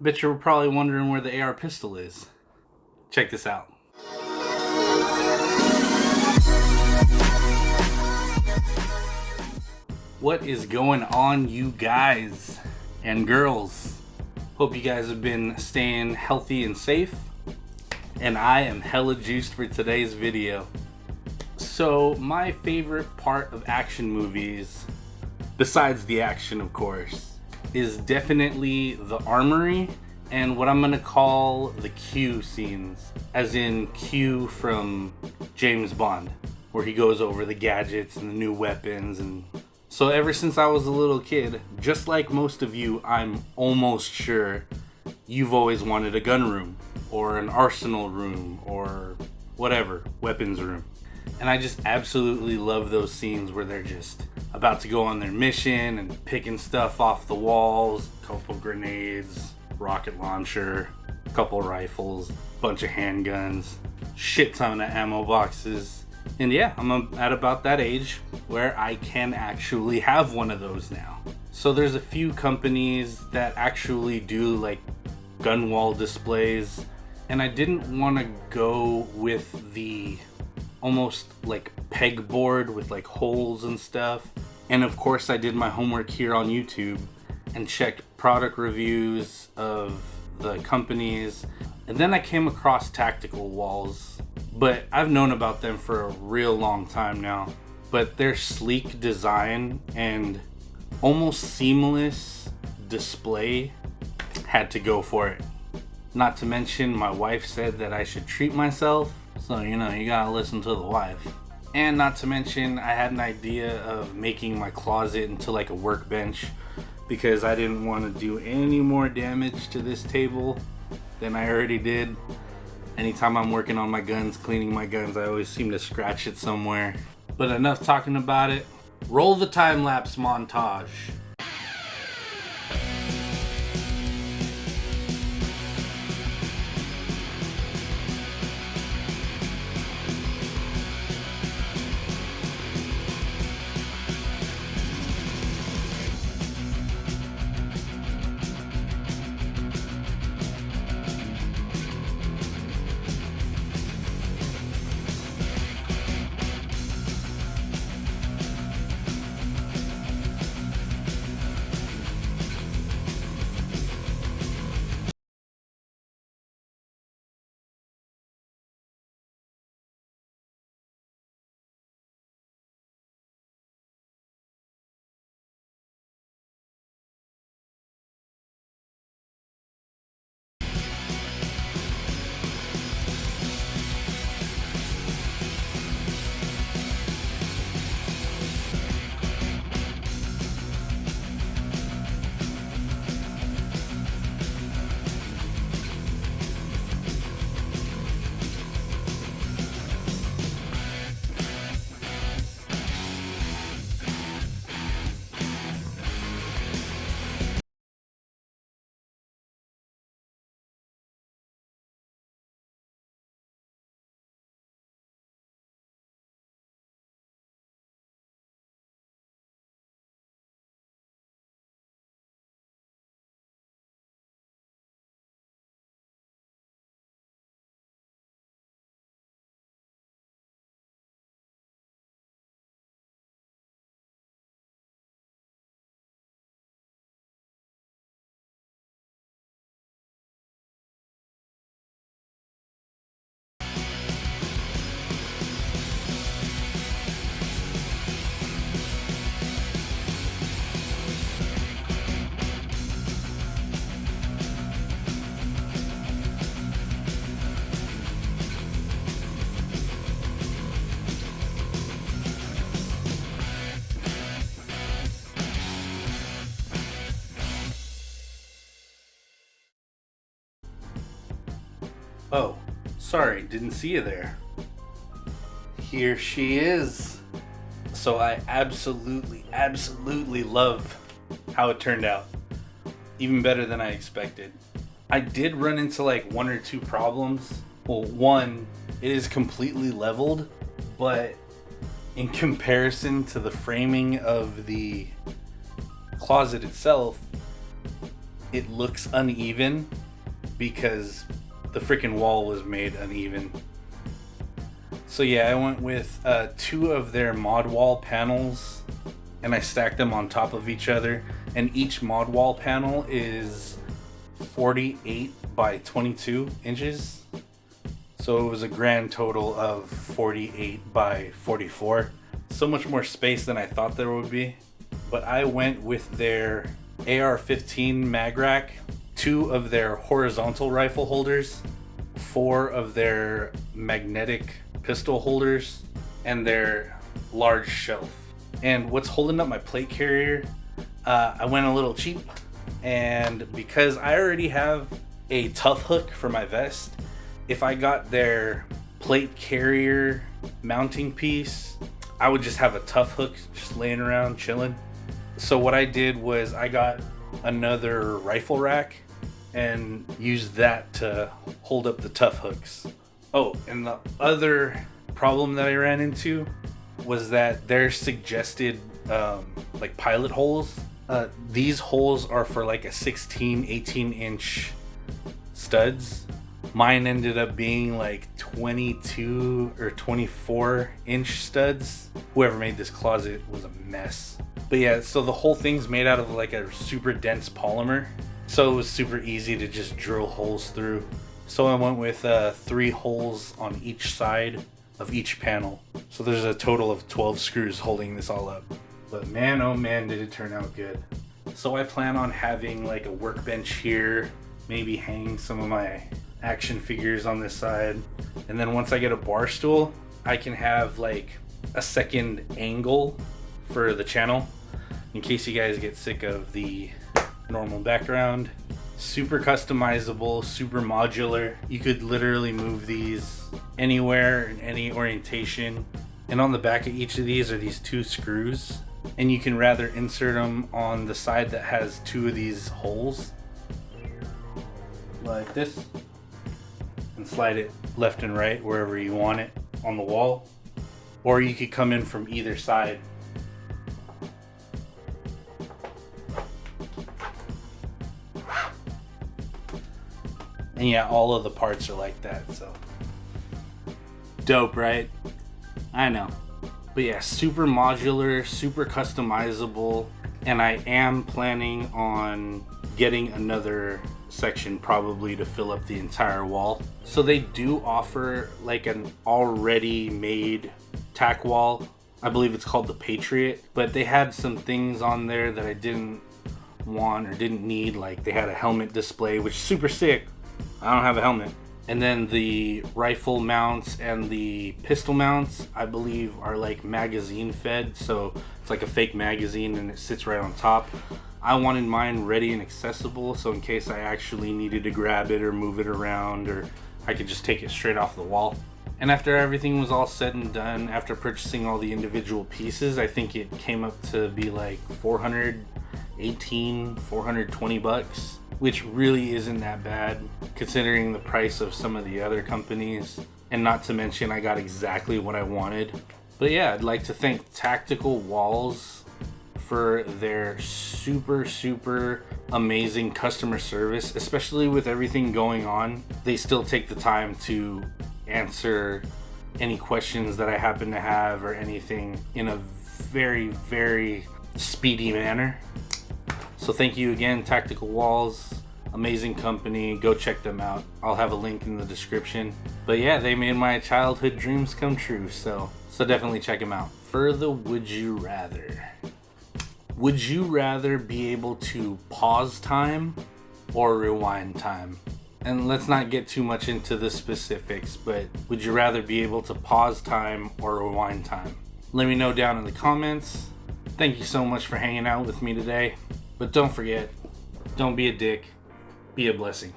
Bet you're probably wondering where the AR pistol is. Check this out. What is going on, you guys and girls? Hope you guys have been staying healthy and safe. And I am hella juiced for today's video. So my favorite part of action movies, besides the action of course, is definitely the armory and what I'm gonna call the Q scenes, as in Q from James Bond, where he goes over the gadgets and the new weapons. And so ever since I was a little kid, just like most of you, I'm almost sure you've always wanted a gun room or an arsenal room or whatever, weapons room. And I just absolutely love those scenes where they're just about to go on their mission and picking stuff off the walls, a couple grenades, rocket launcher, a couple rifles, bunch of handguns, shit ton of ammo boxes. And yeah, I'm at about that age where I can actually have one of those now. So there's a few companies that actually do like gun wall displays, and I didn't want to go with the almost like pegboard with like holes and stuff. And of course I did my homework here on YouTube and checked product reviews of the companies, and then I came across tactical walls. But I've known about them for a real long time now. But their sleek design and almost seamless display had to go for it. Not to mention my wife said that I should treat myself, so you know, you gotta listen to the wife. And not to mention I had an idea of making my closet into like a workbench, because I didn't want to do any more damage to this table than I already did. Anytime I'm working on my guns, cleaning my guns, I always seem to scratch it somewhere. But enough talking about it. Roll the time-lapse montage. Oh, sorry, didn't see you there. Here she is. So I absolutely love how it turned out. Even better than I expected. I did run into like one or two problems. Well, one, it is completely leveled, but in comparison to the framing of the closet itself, it looks uneven because the freaking wall was made uneven. So yeah, I went with 2 of their mod wall panels and I stacked them on top of each other, and each mod wall panel is 48 by 22 inches. So it was a grand total of 48 by 44. So much more space than I thought there would be. But I went with their AR-15 mag rack, 2 of their horizontal rifle holders, 4 of their magnetic pistol holders, and their large shelf. And what's holding up my plate carrier, I went a little cheap, and because I already have a tough hook for my vest, if I got their plate carrier mounting piece, I would just have a tough hook just laying around chilling. So what I did was I got another rifle rack and used that to hold up the tough hooks. Oh, and the other problem that I ran into was that their suggested like pilot holes, these holes are for like a 18 inch studs. Mine ended up being like 22 or 24 inch studs. Whoever made this closet was a mess. But yeah, so the whole thing's made out of like a super dense polymer, so it was super easy to just drill holes through. So I went with 3 holes on each side of each panel. So there's a total of 12 screws holding this all up. But man, oh man, did it turn out good. So I plan on having like a workbench here, maybe hang some of my action figures on this side. And then once I get a bar stool, I can have like a second angle for the channel in case you guys get sick of the normal background. Super customizable, super modular. You could literally move these anywhere in any orientation. And on the back of each of these are these 2 screws, and you can rather insert them on the side that has 2 of these holes like this, and slide it left and right wherever you want it on the wall, or you could come in from either side. And yeah, all of the parts are like that, so dope, right? I know. But yeah, super modular, super customizable, and I am planning on getting another section probably to fill up the entire wall. So they do offer like an already made tack wall. I believe it's called the Patriot, but they had some things on there that I didn't want or didn't need. Like they had a helmet display, which is super sick. I don't have a helmet. And then the rifle mounts and the pistol mounts, I believe, are like magazine fed. So it's like a fake magazine and it sits right on top. I wanted mine ready and accessible, so in case I actually needed to grab it or move it around, or I could just take it straight off the wall. And after everything was all said and done, after purchasing all the individual pieces, I think it came up to be like $420, which really isn't that bad considering the price of some of the other companies. And not to mention, I got exactly what I wanted. But yeah, I'd like to thank Tactical Walls for their super amazing customer service, especially with everything going on. They still take the time to answer any questions that I happen to have or anything in a very speedy manner. So thank you again, Tactical Walls. Amazing company. Go check them out. I'll have a link in the description. But yeah, they made my childhood dreams come true, so definitely check them out. For the would you rather. Would you rather be able to pause time or rewind time? And let's not get too much into the specifics, but would you rather be able to pause time or rewind time? Let me know down in the comments. Thank you so much for hanging out with me today. But don't forget, don't be a dick, be a blessing.